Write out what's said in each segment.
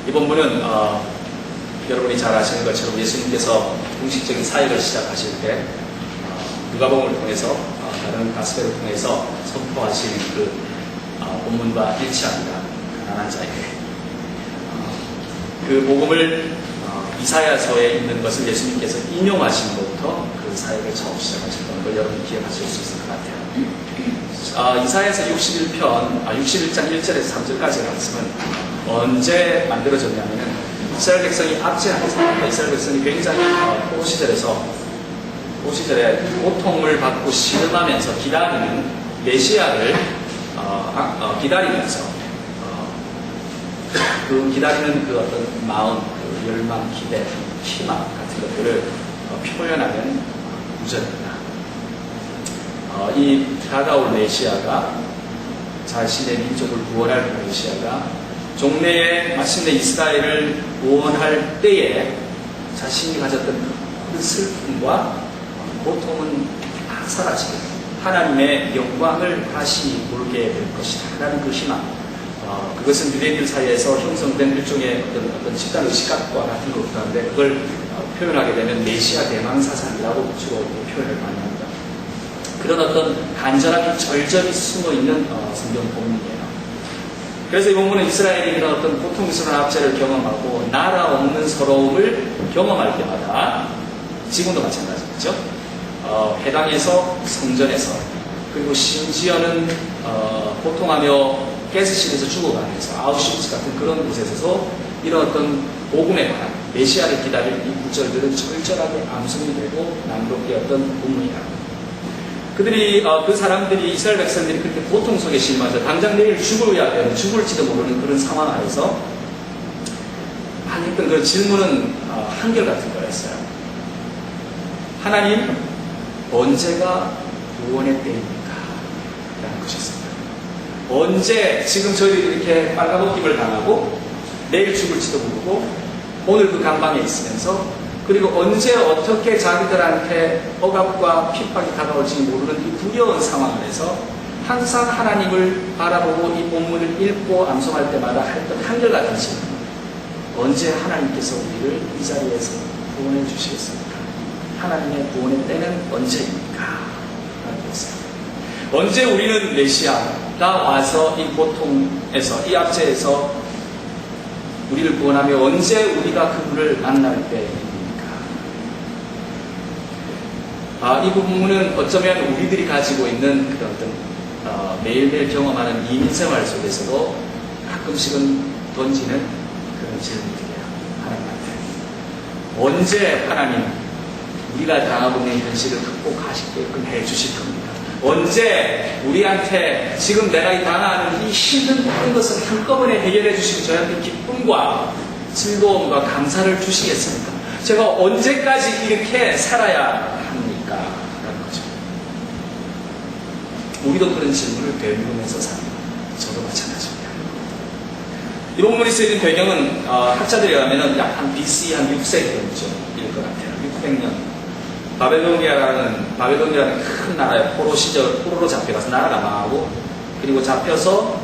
이 본문은 여러분이 잘 아시는 것처럼 예수님께서 공식적인 사역을 시작하실 때 누가복음을 통해서 다른 가스펠을 통해서 선포하신 그 본문과 일치합니다. 가난한 자에게 그 복음을 이사야서에 있는 것을 예수님께서 인용하신 것부터 그 사역을 처음 시작하셨던 걸 여러분이 기억하실 수 있을 것 같아요. 이사야서 61장 1절에서 3절까지의 말씀은 언제 만들어졌냐면은 이스라엘 백성이 압제하면서 이스라엘 백성이 굉장히 포로 시절에 고통을 받고 신음하면서 기다리는 메시아를 기다리면서 그 기다리는 그 어떤 마음, 그 열망, 기대, 희망 같은 것들을 표현하는 구절입니다. 이 다가올 메시아가 자신의 민족을 구원할 메시아가 종래에 마침내 이스라엘을 구원할 때에 자신이 가졌던 그 슬픔과 고통은 다 사라지고 하나님의 영광을 다시 보게 될 것이다 라는 그 희망, 그것은 유대인들 사이에서 형성된 일종의 어떤 집단의 시각과 같은 것도 한데 그걸 표현하게 되면 메시아 대망사상이라고 주로 표현을 많이 합니다. 그런 어떤 간절하게 절절히 숨어있는 성경 본문이에요. 그래서 이 본문은 이스라엘이 이런 어떤 고통스러운 압제를 경험하고 나라 없는 서러움을 경험할 때마다 지금도 마찬가지겠죠. 회당에서 성전에서 그리고 심지어는 고통하며 가스실에서 죽어가면서 아우슈비츠 같은 그런 곳에서도 이런 어떤 복음에 관한 메시아를 기다릴 이 구절들은 철저하게 암송이 되고 남롭게 어떤 본문이다. 그들이 그 사람들이 이스라엘 백성들이 그렇게 고통 속에 실마서 당장 내일 죽어야 되는 죽을지도 모르는 그런 상황 안에서 했던 그 질문은 한결같은 거였어요. 하나님 언제가 구원의 때입니까? 라는 것이었습니다. 언제 지금 저희들이 이렇게 빨가벗김을 당하고 내일 죽을지도 모르고 오늘 그 감방에 있으면서 그리고 언제 어떻게 자기들한테 억압과 핍박이 다가올지 모르는 이 두려운 상황 안에서 항상 하나님을 바라보고 이 본문을 읽고 암송할 때마다 했던 한결같은 질문. 언제 하나님께서 우리를 이 자리에서 구원해 주시겠습니까? 하나님의 구원의 때는 언제입니까? 라는 것입니다. 언제 우리는 메시아가 와서 이 고통에서 이 압제에서 우리를 구원하며 언제 우리가 그분을 만날 때입니까? 이 부분은 어쩌면 우리들이 가지고 있는 그런 어떤 매일매일 경험하는 이민생활 속에서도 가끔씩은 던지는 그런 질문들이에요. 하나님한테 언제 하나님 우리가 당하고 있는 현실을 극복하시게끔 해주실 겁니다. 언제 우리한테 지금 내가 당하는 이 힘든 모든 것을 한꺼번에 해결해 주시고 저한테 기쁨과 즐거움과 감사를 주시겠습니까? 제가 언제까지 이렇게 살아야 합니까? 라는 거죠. 우리도 그런 질문을 되물으면서 삽니다. 저도 마찬가지입니다. 이 본문이 쓰이는 배경은 학자들에 의하면 약 한 BC 한 6세기쯤일 것 같아요. 600년. 바벨론이라는 큰 나라에 포로로 잡혀가서 나라가 망하고 그리고 잡혀서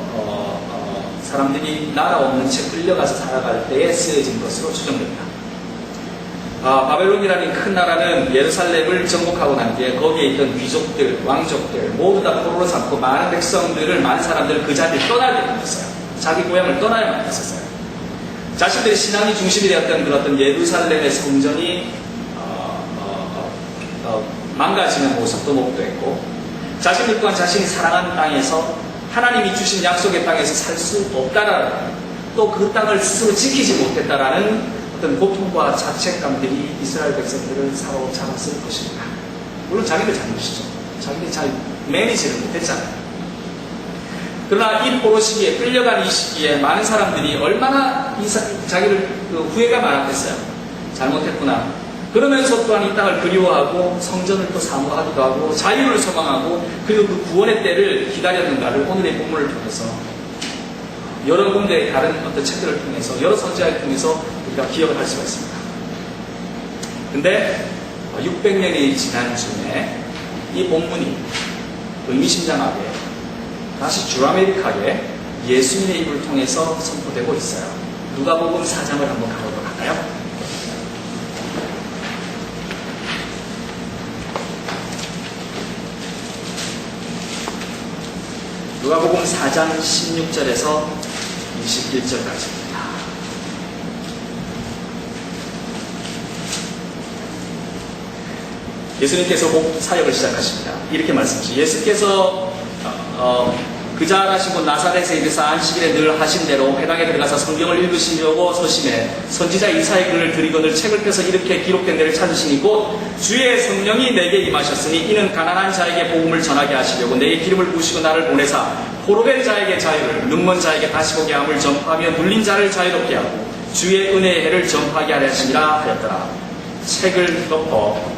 사람들이 나라 없는 채 끌려가서 살아갈 때에 쓰여진 것으로 추정됩니다. 바벨론이라는 큰 나라는 예루살렘을 정복하고 난 뒤에 거기에 있던 귀족들, 왕족들 모두 다 포로로 잡고 많은 백성들을 많은 사람들을 그 자리를 떠나게 만들었어요. 자기 고향을 떠나야 만들었어요. 자신들의 신앙이 중심이 되었던 그런 어떤 예루살렘의 성전이 망가지는 모습도 목도했고 자신들 또한 자신이 사랑하는 땅에서 하나님이 주신 약속의 땅에서 살 수 없다라는 또 그 땅을 스스로 지키지 못했다라는 어떤 고통과 자책감들이 이스라엘 백성들을 사로잡았을 것입니다. 물론 자기들 잘못이죠. 자기들이 잘 매니지를 못했잖아요. 그러나 이 포로 시기에 끌려간 이 시기에 많은 사람들이 얼마나 자기를 후회가 많았겠어요. 잘못했구나. 그러면서 또한 이 땅을 그리워하고 성전을 또 사모하기도 하고 자유를 소망하고 그리고 그 구원의 때를 기다렸는가를 오늘의 본문을 통해서 여러 군데의 다른 어떤 책들을 통해서 여러 선지자를 통해서 우리가 기억을 할 수가 있습니다. 근데 600년이 지난 즈음에 이 본문이 의미심장하게 다시 주아메리카에 예수님의 입을 통해서 선포되고 있어요. 누가복음 4장을 한번 가보도록 할까요? 누가복음 4장 16절에서 21절까지입니다. 예수님께서 복 사역을 시작하십니다. 이렇게 말씀하시죠. 예수께서 그 자라시고 나사렛에 이르사 안식일에 늘 하신 대로 회당에 들어가서 성경을 읽으시려고 서심해 선지자 이사의 글을 들이거늘 책을 펴서 이렇게 기록된 데를 찾으시니 곧 주의 성령이 내게 임하셨으니 이는 가난한 자에게 복음을 전하게 하시려고 내게 기름을 부으시고 나를 보내사 포로된 자에게 자유를 눈먼 자에게 다시 보게 함을 전파하며 눌린 자를 자유롭게 하고 주의 은혜의 해를 전파하게 하려 하시니라 하였더라. 책을 덮어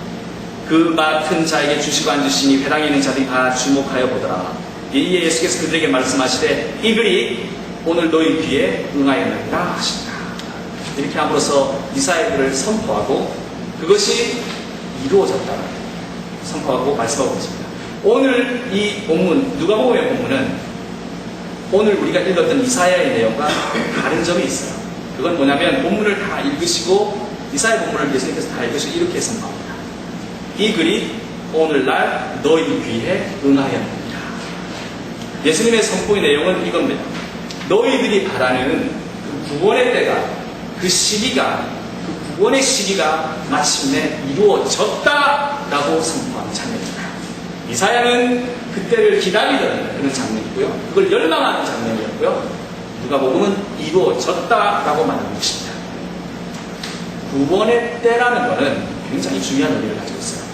그 맡은 자에게 주시고 앉으시니 회당에 있는 자들이 다 주목하여 보더라. 이에 예수께서 그들에게 말씀하시되 이 글이 오늘 너희 귀에 응하였느니라 하시니라. 이렇게 함으로써 이사야의 글을 선포하고 그것이 이루어졌다는 선포하고 말씀하고 있습니다. 오늘 이 본문, 누가복음의 본문은 오늘 우리가 읽었던 이사야의 내용과 다른 점이 있어요. 그건 뭐냐면 본문을 다 읽으시고 이사야 본문을 예수님께서 다 읽으시고 이렇게 선포합니다. 이 글이 오늘날 너희 귀에 응하였느니라. 예수님의 선포의 내용은 이겁니다. 너희들이 바라는 그 구원의 때가, 그 시기가, 그 구원의 시기가 마침내 이루어졌다라고 선포하는 장면입니다. 이사야는 그때를 기다리던 그런 장면이고요. 그걸 열망하는 장면이었고요. 누가복음은 이루어졌다라고 말하는 것입니다. 구원의 때라는 것은 굉장히 중요한 의미를 가지고 있어요.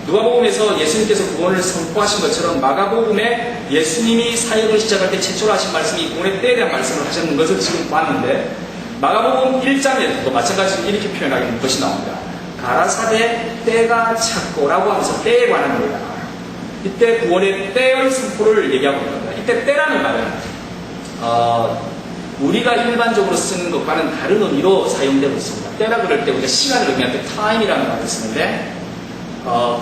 누가복음에서 예수님께서 구원을 선포하신 것처럼 마가복음에 예수님이 사역을 시작할 때 최초로 하신 말씀이 구원의 때에 대한 말씀을 하셨는 것을 지금 봤는데 마가복음 1장에도 마찬가지로 이렇게 표현하는 것이 나옵니다. 가라사대 때가 찼고라고 하면서 때에 관한 노래가 나와요. 이때 구원의 때의 선포를 얘기하고 있는 겁니다. 이때 때라는 말은 우리가 일반적으로 쓰는 것과는 다른 의미로 사용되고 있습니다. 때라 그럴 때 우리가 시간을 의미할 때 time이라는 말을 쓰는데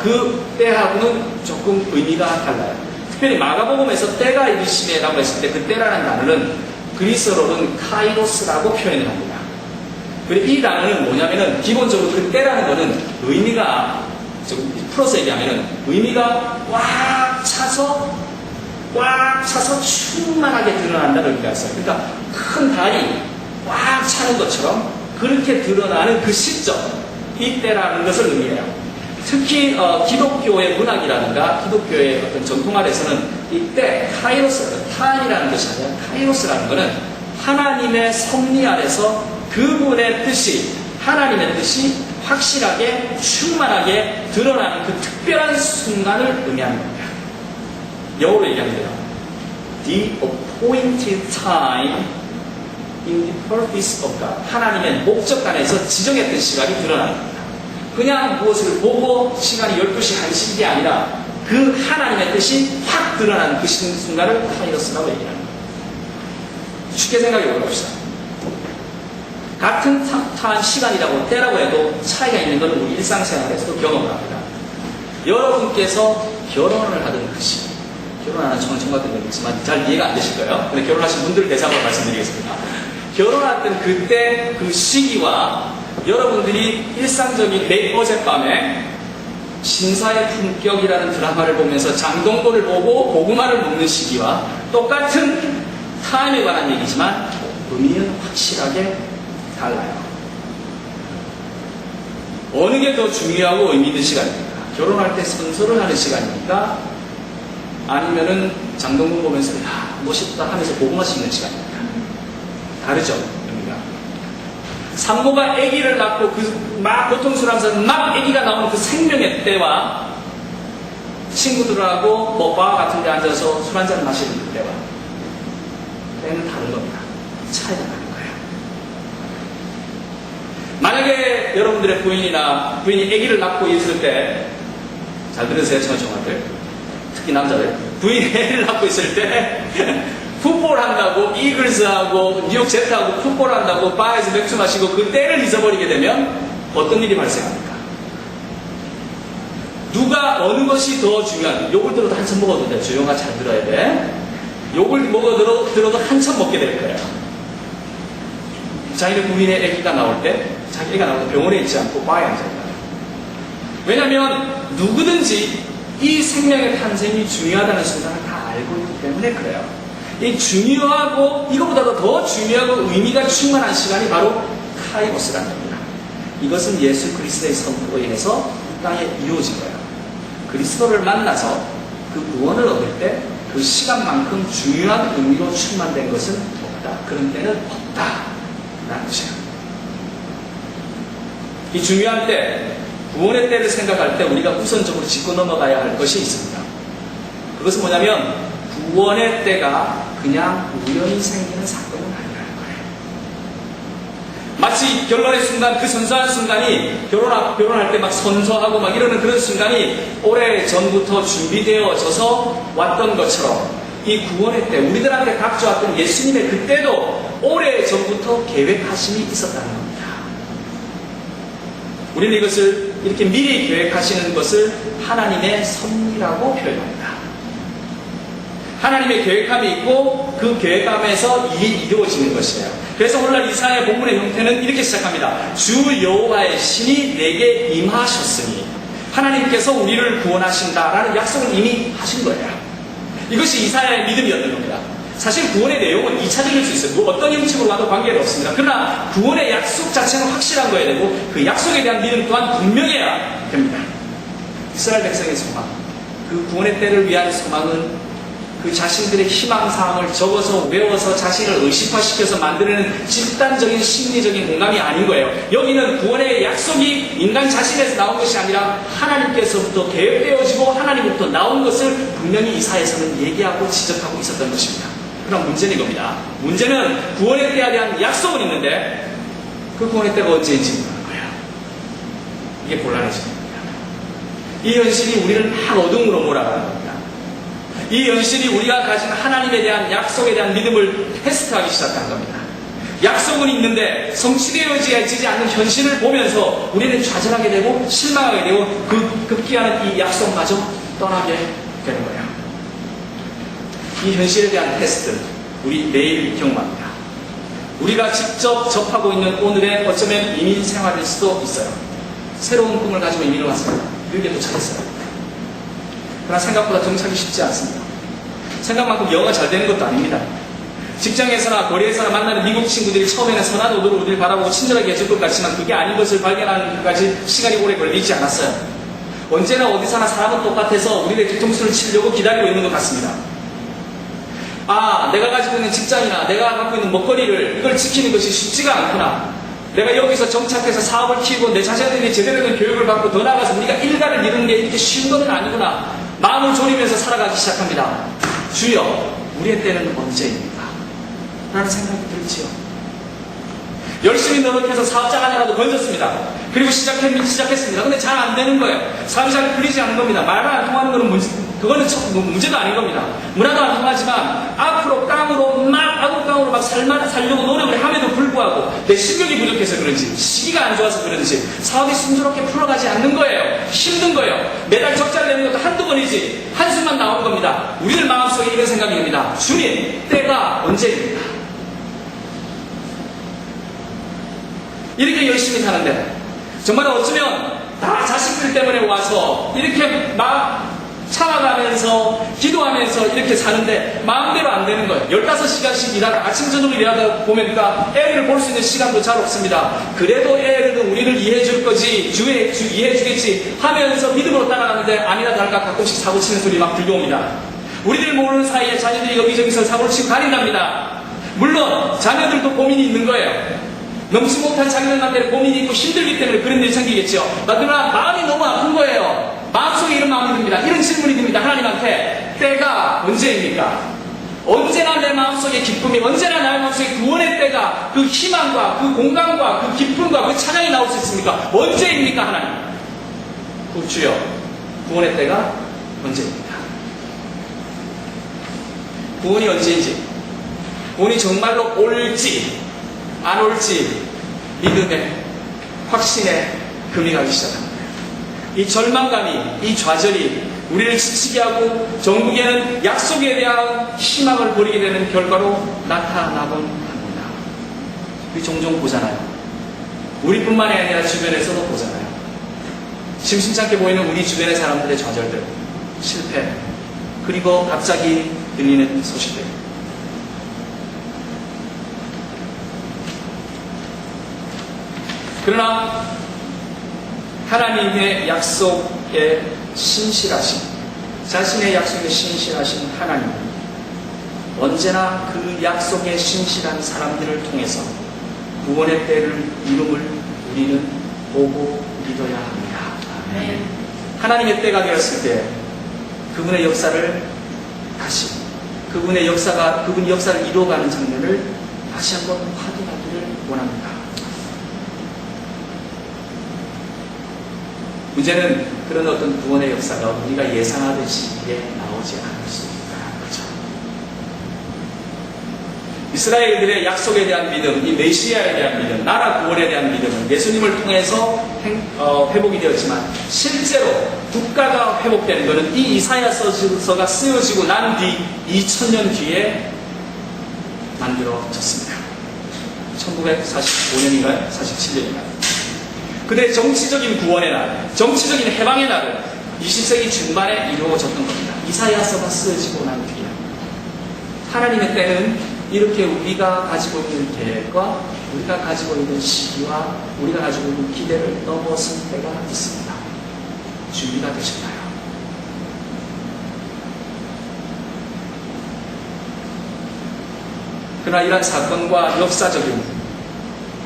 그 때하고는 조금 의미가 달라요. 특별히 마가복음에서 때가 이르시네라고 했을 때 그 때라는 단어는 그리스어로는 카이로스라고 표현을 합니다. 그리고 이 단어는 뭐냐면은 기본적으로 그 때라는 거는 의미가 좀 풀어서 얘기하면은 의미가 꽉 차서 충만하게 드러난다는 의미가 있어요. 그러니까 큰 달이 꽉 차는 것처럼 그렇게 드러나는 그 시점, 이 때라는 것을 의미해요. 특히 기독교의 문학이라든가 기독교의 어떤 전통 아래서는 이때 카이로스, 타임이라는 것이 아니라 카이로스라는 것은 하나님의 섭리 아래서 그분의 뜻이, 하나님의 뜻이 확실하게 충만하게 드러나는 그 특별한 순간을 의미하는 겁니다. 영어로 얘기하면 돼요. The appointed time in the purpose of God. 하나님의 목적 안에서 지정했던 시간이 드러나는 겁니다. 그냥 무엇을 보고 시간이 12시, 1시이 아니라 그 하나님의 뜻이 확 드러나는 그 순간을 카이로스라고 얘기하는 거예요. 쉽게 생각해 보봅시다. 같은 시간이라고 때라고 해도 차이가 있는 것은 우리 일상생활에서도 경험을 합니다. 여러분께서 결혼을 하던 그 시기, 결혼하는 저는 정말 있지만 잘 이해가 안 되실 거예요. 근데 결혼하신 분들 대상으로 말씀드리겠습니다. 결혼했던 그때 그 시기와 여러분들이 일상적인 매일 어젯밤에 신사의 품격이라는 드라마를 보면서 장동건을 보고 고구마를 먹는 시기와 똑같은 타임에 관한 얘기지만 의미는 확실하게 달라요. 어느 게 더 중요하고 의미 있는 시간입니까? 결혼할 때 선서를 하는 시간입니까? 아니면은 장동건 보면서 야 멋있다 하면서 고구마 씹는 시간입니까? 다르죠? 의미가. 산모가 아기를 낳고 막 고통스러워하면서 막 아기가 나오는 그 생명의 때와 친구들하고 뭐 바 같은 데 앉아서 술 한잔 마시는 그 때와 때는 다른 겁니다. 차이가 나는 거예요. 만약에 여러분들의 부인이 아기를 낳고 있을 때, 잘 들으세요, 청청아들. 특히 남자들. 부인이 아기를 낳고 있을 때, 풋볼 한다고, 이글스하고, 뉴욕 제트하고 풋볼 한다고, 바에서 맥주 마시고 그 때를 잊어버리게 되면 어떤 일이 발생합니까? 누가 어느 것이 더 중요한, 욕을 들어도 한참 먹어도 돼. 조용하 잘 들어야 돼. 욕을 들어도 한참 먹게 될 거예요. 자기네 부인의 아기가 나올 때, 자기 애가 나올 때 병원에 있지 않고 바에 앉아있다. 왜냐하면 누구든지 이 생명의 탄생이 중요하다는 순간을 다 알고 있기 때문에 그래요. 이 중요하고 이것보다도 더 중요하고 의미가 충만한 시간이 바로 카이로스라는 겁니다. 이것은 예수 그리스도의 선포로 인해서 이 땅에 이루어진 거예요. 그리스도를 만나서 그 구원을 얻을 때 그 시간만큼 중요한 의미로 충만된 것은 없다. 그런 때는 없다. 라는 것이에요. 이 중요한 때, 구원의 때를 생각할 때 우리가 우선적으로 짚고 넘어가야 할 것이 있습니다. 그것은 뭐냐면 구원의 때가 그냥 우연히 생기는 사건은 아니라는 거예요. 마치 결론의 순간, 그 선서한 순간이 결혼할 때 막 선서하고 막 이러는 그런 순간이 오래 전부터 준비되어져서 왔던 것처럼 이 구원의 때, 우리들한테 닥쳐왔던 예수님의 그때도 오래 전부터 계획하심이 있었다는 겁니다. 우리는 이것을 이렇게 미리 계획하시는 것을 하나님의 섭리라고 표현합니다. 하나님의 계획함이 있고 그 계획함에서 일이 이루어지는 것이에요. 그래서 오늘날 이사야 본문의 형태는 이렇게 시작합니다. 주 여호와의 신이 내게 임하셨으니 하나님께서 우리를 구원하신다라는 약속을 이미 하신 거예요. 이것이 이사야의 믿음이었던 겁니다. 사실 구원의 내용은 2차적일 수 있어요. 뭐 어떤 형식으로 가도 관계는 없습니다. 그러나 구원의 약속 자체는 확실한 거여야 되고 그 약속에 대한 믿음 또한 분명해야 됩니다. 이스라엘 백성의 소망, 그 구원의 때를 위한 소망은 그 자신들의 희망사항을 적어서 외워서 자신을 의식화시켜서 만드는 집단적인 심리적인 공감이 아닌 거예요. 여기는 구원의 약속이 인간 자신에서 나온 것이 아니라 하나님께서부터 계획되어지고 하나님부터 나온 것을 분명히 이사야서는 얘기하고 지적하고 있었던 것입니다. 그럼 문제는 이겁니다. 문제는 구원의 때에 대한 약속은 있는데 그 구원의 때가 언제인지 모르는 거예요. 이게 곤란해지는 겁니다. 이 현실이 우리를 막 어둠으로 몰아가는 겁니다. 이 현실이 우리가 가진 하나님에 대한 약속에 대한 믿음을 테스트하기 시작한 겁니다. 약속은 있는데 성취되어지지 않는 현실을 보면서 우리는 좌절하게 되고 실망하게 되고 그 급기야는 이 약속마저 떠나게 되는 거예요. 이 현실에 대한 테스트, 우리 매일 경험합니다. 우리가 직접 접하고 있는 오늘의 어쩌면 이민 생활일 수도 있어요. 새로운 꿈을 가지고 이민을 왔습니다. 미국에 도착했어요. 그러나 생각보다 정착이 쉽지 않습니다. 생각만큼 영어가 잘 되는 것도 아닙니다. 직장에서나 거리에서나 만나는 미국 친구들이 처음에는 선한 의도로 우리를 바라보고 친절하게 해줄 것 같지만 그게 아닌 것을 발견하는 것까지 시간이 오래 걸리지 않았어요. 언제나 어디서나 사람은 똑같아서 우리의 뒤통수를 치려고 기다리고 있는 것 같습니다. 아, 내가 가지고 있는 직장이나 내가 갖고 있는 먹거리를 이걸 지키는 것이 쉽지가 않구나. 내가 여기서 정착해서 사업을 키우고 내 자녀들이 제대로 된 교육을 받고 더 나아가서 우리가 일가를 이루는 게 이렇게 쉬운 것은 아니구나. 마음을 졸이면서 살아가기 시작합니다. 주여, 우리의 때는 언제입니까? 라는 생각이 들지요. 열심히 노력해서 사업자가 하나라도 건졌습니다. 그리고 시작했습니다. 근데 잘 안 되는 거예요. 사업이 잘 풀리지 않는 겁니다. 말을 안 통하는 거는 그거는 문제가 아닌 겁니다. 문화도 안 통하지만 앞으로 깡으로 막 살려고 노력을 함에도 불구하고 내 실력이 부족해서 그런지 시기가 안 좋아서 그런지 사업이 순조롭게 풀어가지 않는 거예요. 힘든 거예요. 매달 적자를 내는 것도 한두 번이지 한숨만 나오는 겁니다. 우리들 마음속에 이런 생각이 듭니다. 주님, 때가 언제입니까? 이렇게 열심히 사는데 정말 어쩌면 다 자식들 때문에 와서 이렇게 막 참아가면서 기도하면서 이렇게 사는데 마음대로 안 되는 거예요. 15시간씩 일하다 아침 저녁을 일하다 보니까 애를 볼 수 있는 시간도 잘 없습니다. 그래도 애들은 우리를 이해해 줄 거지 이해해 주겠지 하면서 믿음으로 따라가는데 아니나 다를까 가끔씩 사고 치는 소리 막 들려옵니다. 우리들 모르는 사이에 자녀들이 여기저기서 사고를 치고 다닌답니다. 물론 자녀들도 고민이 있는 거예요. 넘지 못한 자기들한테 고민이 있고 힘들기 때문에 그런 일이 생기겠죠. 그러나 마음이 너무 아픈 거예요. 마음속에 이런 마음이 듭니다. 이런 질문이 듭니다. 하나님한테 때가 언제입니까? 언제나 내 마음속에 기쁨이, 언제나 나의 마음속에 구원의 때가 그 희망과 그 공감과 그 기쁨과 그 찬양이 나올 수 있습니까? 언제입니까 하나님? 주여, 구원의 때가 언제입니까? 구원이 언제인지, 구원이 정말로 올지 안 올지 믿음의 확신에 금이 가기 시작합니다. 이 절망감이, 이 좌절이 우리를 지치게 하고 전국에는 약속에 대한 희망을 버리게 되는 결과로 나타나곤 합니다. 우리 종종 보잖아요. 우리뿐만이 아니라 주변에서도 보잖아요. 심심찮게 보이는 우리 주변의 사람들의 좌절들, 실패, 그리고 갑자기 들리는 소식들. 그러나 하나님의 약속에 신실하신, 자신의 약속에 신실하신 하나님은 언제나 그 약속에 신실한 사람들을 통해서 구원의 때를 이름을 우리는 보고 믿어야 합니다. 아멘. 하나님의 때가 되었을 때 그분의 역사를 다시, 그분의 역사를 이루어가는 장면을 다시 한번 확인하기를 원합니다. 문제는 그런 어떤 구원의 역사가 우리가 예상하듯이 나오지 않을 수 있다는 거죠. 이스라엘들의 약속에 대한 믿음, 이 메시아에 대한 믿음, 나라 구원에 대한 믿음은 예수님을 통해서 회복이 되었지만 실제로 국가가 회복되는 것은 이 이사야서가 쓰여지고 난 뒤 2000년 뒤에 만들어졌습니다. 1945년인가요? 47년인가요? 그들의 정치적인 구원의 날, 정치적인 해방의 날은 20세기 중반에 이루어졌던 겁니다. 이사야서가 쓰여지고 난 뒤에. 하나님의 때는 이렇게 우리가 가지고 있는 계획과 우리가 가지고 있는 시기와 우리가 가지고 있는 기대를 넘어선 때가 있습니다. 준비가 되셨나요? 그러나 이러한 사건과 역사적인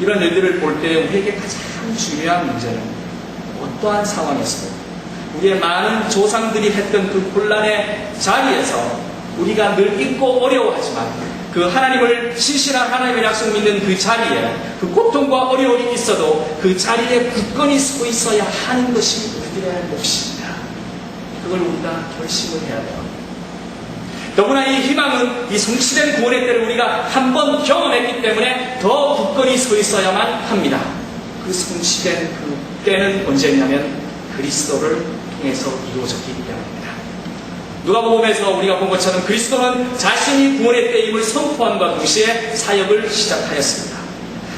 이런 일들을 볼 때 우리에게 가장 중요한 문제는 어떠한 상황에서도 우리의 많은 조상들이 했던 그 혼란의 자리에서 우리가 늘 잊고 어려워하지만 그 하나님을 신실한 하나님의 약속 믿는 그 자리에 그 고통과 어려움이 있어도 그 자리에 굳건히 서고 있어야 하는 것이 우리들의 몫입니다. 그걸 우리가 결심을 해야 돼요. 더구나 이 희망은 이 성취된 구원의 때를 우리가 한 번 경험했기 때문에 더 굳건히 서 있어야만 합니다. 그 성취된 그 때는 언제냐면 그리스도를 통해서 이루어졌기 때문입니다. 누가복음에서 우리가 본 것처럼 그리스도는 자신이 구원의 때임을 선포함과 동시에 사역을 시작하였습니다.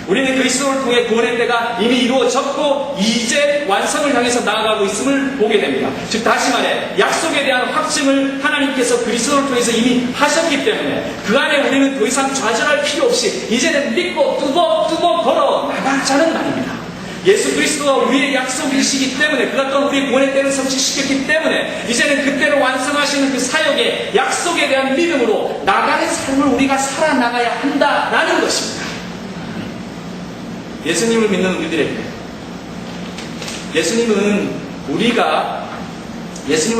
우리는 그리스도를 통해 구원의 때가 이미 이루어졌고 이제 완성을 향해서 나아가고 있음을 보게 됩니다. 즉 다시 말해 약속에 대한 확증을 하나님께서 그리스도를 통해서 이미 하셨기 때문에 그 안에 우리는 더 이상 좌절할 필요 없이 이제는 믿고 뚜벅뚜벅 걸어 나가자는 말입니다. 예수 그리스도가 우리의 약속이시기 때문에 그가 또 우리의 구원의 때를 성취시켰기 때문에 이제는 그때를 완성하시는 그 사역의 약속에 대한 믿음으로 나가는 삶을 우리가 살아나가야 한다라는 것입니다. 예수님을 믿는 우리들에게 예수님을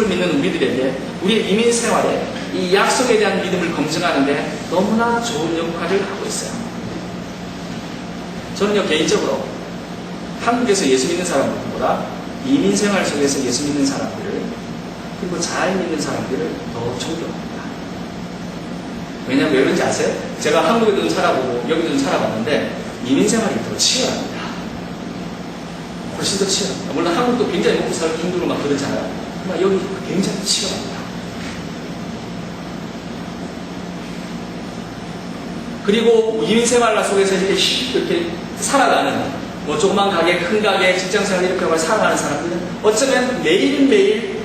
믿는 우리들에게 우리의 이민 생활에 이 약속에 대한 믿음을 검증하는데 너무나 좋은 역할을 하고 있어요. 저는요 개인적으로 한국에서 예수 믿는 사람들보다 이민 생활 속에서 예수 믿는 사람들을 그리고 잘 믿는 사람들을 더 존경합니다. 왜냐하면 왜 그런지 아세요? 제가 한국에도 살아보고 여기도 살아봤는데 이민 생활이 더 치열합니다. 훨씬 더 치열합니다. 물론 한국도 굉장히 먹고 살기 힘들고 막 그러잖아요. 그러나 여기 굉장히 치열합니다. 그리고 이민 생활 속에서 이렇게 살아가는 뭐 조그만 가게, 큰 가게, 직장생활 이렇게 살아가는 사람들은 어쩌면 매일매일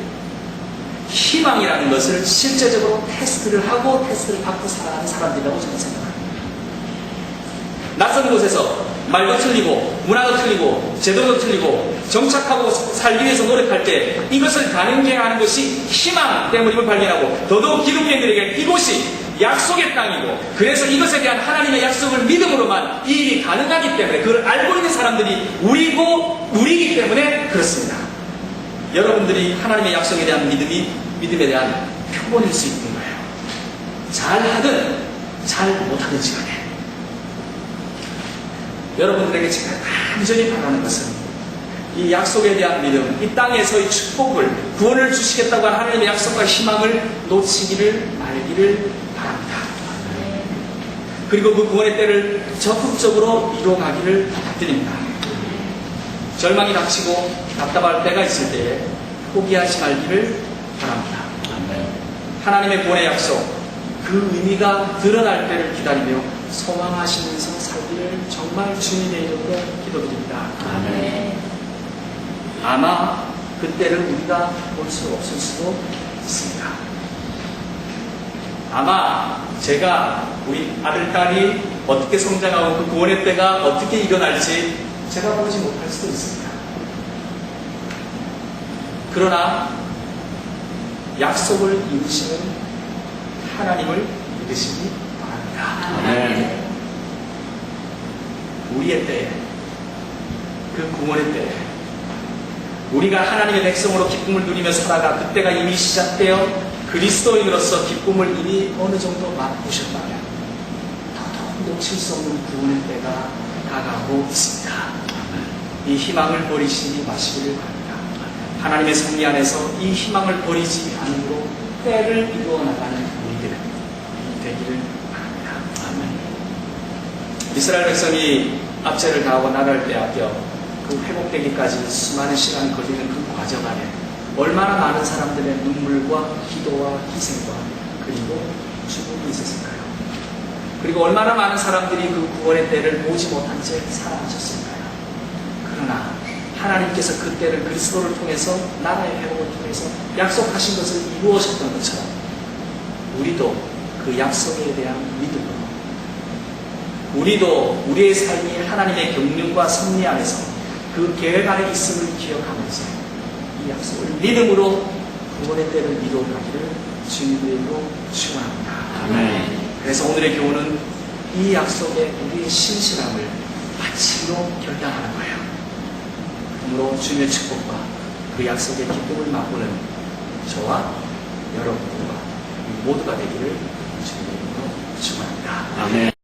희망이라는 것을 실제적으로 테스트를 하고 테스트를 받고 살아가는 사람들이라고 저는 생각합니다. 낯선 곳에서 말도 틀리고 문화도 틀리고 제도도 틀리고 정착하고 살기 위해서 노력할 때 이것을 가능케 하는 것이 희망 때문임을 발견하고 더더욱 기독교인들에게 이곳이 약속의 땅이고 그래서 이것에 대한 하나님의 약속을 믿음으로만 이 일이 가능하기 때문에 그걸 알고 있는 사람들이 우리이기 때문에 그렇습니다. 여러분들이 하나님의 약속에 대한 믿음에 대한 표본일 수 있는 거예요. 잘하든 잘 못하든지 간에 여러분들에게 제가 간절히 바라는 것은 이 약속에 대한 믿음, 이 땅에서의 축복을, 구원을 주시겠다고 하는 하나님의 약속과 희망을 놓치기를 말기를 바랍니다. 그리고 그 구원의 때를 적극적으로 이루어가기를 부탁드립니다. 절망이 닥치고 답답할 때가 있을 때에 포기하지 말기를 바랍니다. 하나님의 구원의 약속, 그 의미가 드러날 때를 기다리며 소망하시면서 살고 살기를 정말 주님의 이름으로 기도드립니다. 아멘. 아마 그때를 우리가 볼 수 없을 수도 있습니다. 아마 제가 우리 아들, 딸이 어떻게 성장하고 그 구원의 때가 어떻게 일어날지 제가 보지 못할 수도 있습니다. 그러나 약속을 이루시는 하나님을 믿으시기 바랍니다. 아멘. 우리의 때에, 그 구원의 때에 우리가 하나님의 백성으로 기쁨을 누리며 살아가 그때가 이미 시작되어 그리스도인으로서 기쁨을 이미 어느 정도 맛보셨다면 더더욱 놓칠 수 없는 구원의 때가 다가오고 있습니다. 이 희망을 버리시지 마시기를 바랍니다. 하나님의 섭리 안에서 이 희망을 버리지 않으므로 때를 이루어 나가는 우리들 되기를 바랍니다. 아멘. 이스라엘 백성이 압제를 당하고 나라를 빼앗겨 그 회복되기까지 수많은 시간이 걸리는 그 과정 안에 얼마나 많은 사람들의 눈물과 기도와 희생과 그리고 죽음이 있었을까요? 그리고 얼마나 많은 사람들이 그 구원의 때를 보지 못한 채 살아가셨을까요? 그러나 하나님께서 그 때를 그리스도를 통해서 나라의 회복을 통해서 약속하신 것을 이루어셨던 것처럼 우리도 그 약속에 대한 믿음으로 우리도 우리의 삶이 하나님의 경륜과 섭리 안에서 그 계획 안에 있음을 기억하면서 이 약속을 믿음으로 구원의 때를 이루어가기를 주님의 이름으로 축원합니다. 아멘. 그래서 오늘의 교훈은 이 약속에 우리의 신실함을 바치기로 결단하는 거예요. 그러므로 주님의 축복과 그 약속의 기쁨을 맛보는 저와 여러분과 모두가 되기를 주님의 이름으로 축원합니다. 아멘.